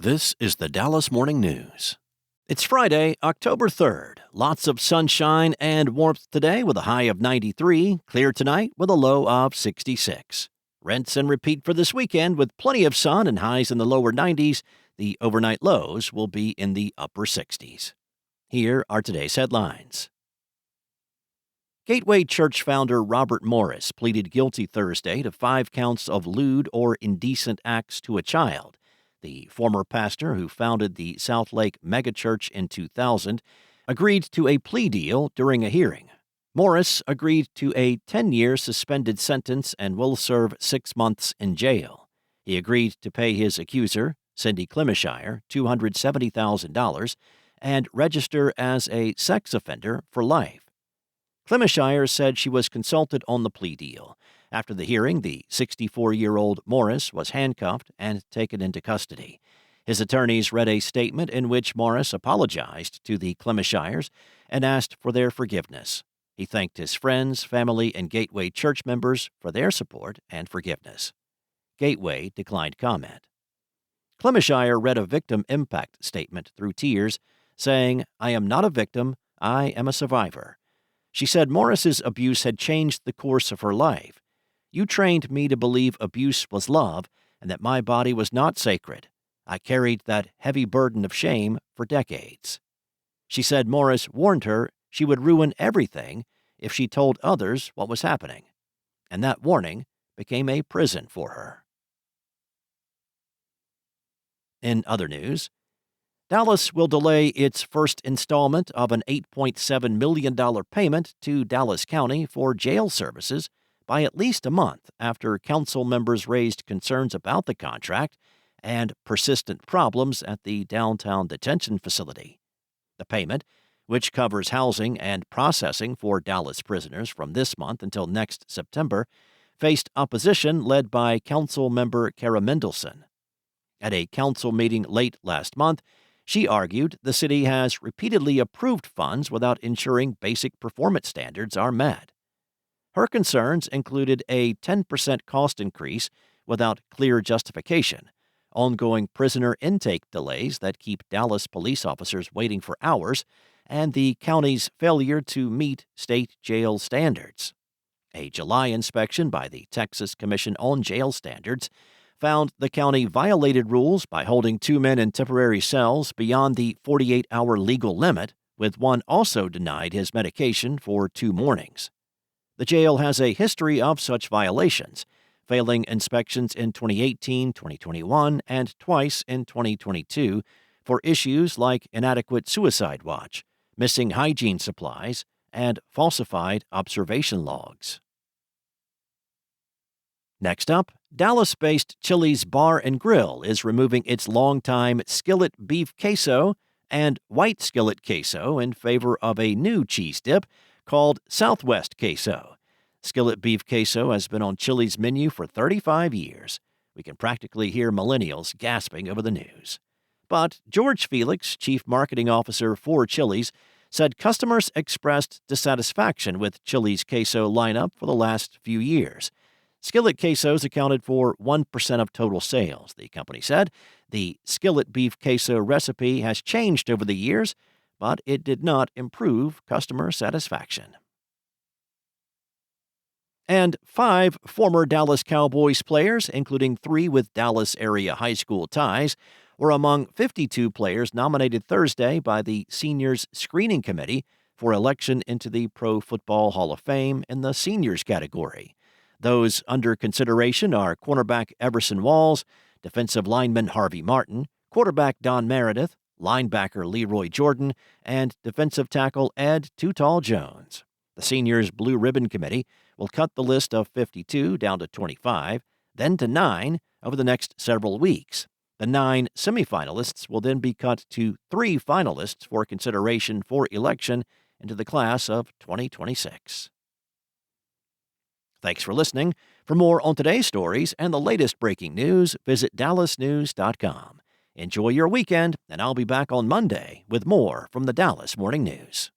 This is the Dallas Morning News. It's Friday, October 3rd. Lots of sunshine and warmth today with a high of 93, clear tonight with a low of 66. Rinse and repeat for this weekend with plenty of sun and highs in the lower 90s. The overnight lows will be in the upper 60s. Here are today's headlines. Gateway Church founder Robert Morris pleaded guilty Thursday to 5 counts of lewd or indecent acts to a child. The former pastor who founded the Southlake megachurch in 2000 agreed to a plea deal during a hearing. Morris agreed to a 10-year suspended sentence and will serve 6 months in jail. He agreed to pay his accuser, Cindy Clemishire, $270,000 and register as a sex offender for life. Clemishire said she was consulted on the plea deal. After the hearing, the 64-year-old Morris was handcuffed and taken into custody. His attorneys read a statement in which Morris apologized to the Clemishires and asked for their forgiveness. He thanked his friends, family, and Gateway Church members for their support and forgiveness. Gateway declined comment. Clemishire read a victim impact statement through tears, saying, "I am not a victim, I am a survivor." She said Morris's abuse had changed the course of her life. "You trained me to believe abuse was love and that my body was not sacred. I carried that heavy burden of shame for decades." She said Morris warned her she would ruin everything if she told others what was happening, and that warning became a prison for her. In other news, Dallas will delay its first installment of an $8.7 million payment to Dallas County for jail services by at least a month after council members raised concerns about the contract and persistent problems at the downtown detention facility. The payment, which covers housing and processing for Dallas prisoners from this month until next September, faced opposition led by council member Kara Mendelson. At a council meeting late last month, she argued the city has repeatedly approved funds without ensuring basic performance standards are met. Her concerns included a 10% cost increase without clear justification, ongoing prisoner intake delays that keep Dallas police officers waiting for hours, and the county's failure to meet state jail standards. A July inspection by the Texas Commission on Jail Standards found the county violated rules by holding 2 men in temporary cells beyond the 48-hour legal limit, with one also denied his medication for 2 mornings. The jail has a history of such violations, failing inspections in 2018, 2021, and twice in 2022 for issues like inadequate suicide watch, missing hygiene supplies, and falsified observation logs. Next up, Dallas-based Chili's Bar and Grill is removing its longtime Skillet beef queso and white Skillet queso in favor of a new cheese dip called Southwest Queso. Skillet beef queso has been on Chili's menu for 35 years. We can practically hear millennials gasping over the news. But George Felix, chief marketing officer for Chili's, said customers expressed dissatisfaction with Chili's queso lineup for the last few years. Skillet quesos accounted for 1% of total sales, the company said. The Skillet beef queso recipe has changed over the years, but it did not improve customer satisfaction. And 5 former Dallas Cowboys players, including 3 with Dallas area high school ties, were among 52 players nominated Thursday by the Seniors Screening Committee for election into the Pro Football Hall of Fame in the seniors category. Those under consideration are cornerback Everson Walls, defensive lineman Harvey Martin, quarterback Don Meredith, linebacker Leroy Jordan, and defensive tackle Ed Too Tall Jones. The Seniors Blue Ribbon Committee will cut the list of 52 down to 25, then to 9 over the next several weeks. The 9 semifinalists will then be cut to 3 finalists for consideration for election into the class of 2026. Thanks for listening. For more on today's stories and the latest breaking news, visit dallasnews.com. Enjoy your weekend, and I'll be back on Monday with more from the Dallas Morning News.